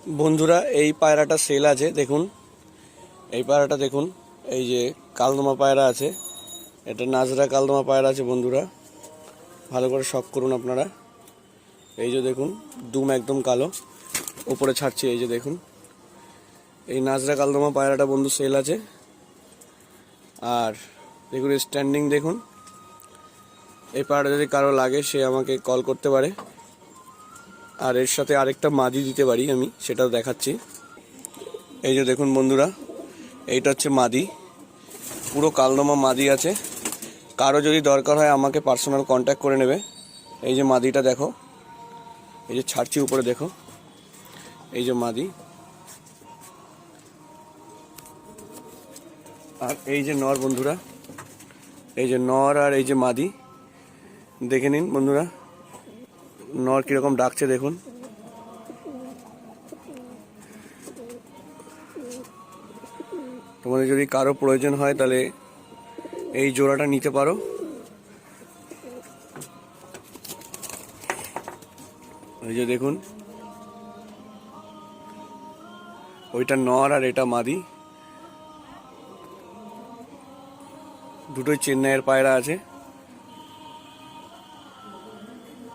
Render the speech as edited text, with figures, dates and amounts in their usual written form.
বন্ধুরা এই পায়রাটা সেল আছে দেখুন। এই পায়রাটা দেখুন, এই যে কালদমা পায়রা আছে, এটা নাজরা কালদমা পায়রা আছে বন্ধুরা, ভালো করে শখ করুন আপনারা। এই যে দেখুন দুম একদম কালো, উপরে ছাড়ছে, এই যে দেখুন এই নাজরা কালদমা পায়রাটা বন্ধু সেল আছে। আর দেখুন স্ট্যান্ডিং দেখুন। এই পায়রাটা যদি কারো লাগে সে আমাকে কল করতে পারে। আর এর সাথে আরেকটা মাদি দিতে পারি আমি, সেটাও দেখাচ্ছি। এই যে দেখুন বন্ধুরা, এইটা হচ্ছে মাদি, পুরো কালদমা মাদি আছে। কারো যদি দরকার হয় আমাকে পার্সোনাল কন্ট্যাক্ট করে নেবে। এই যে মাদিটা দেখো, এই যে ছাড়ছি উপরে দেখো, এই যে মাদি। আর এই যে নর বন্ধুরা, এই যে নর আর এই যে মাদি, দেখে নিন বন্ধুরা নর কিরকম ডাকছে দেখুন। তোমাদের যদি কারো প্রয়োজন হয় তাহলে এই জোড়াটা নিতে পারো। এই যে দেখুন ওইটা নর আর এটা মাদি, দুটোই চেন্নাইয়ের পায়রা আছে।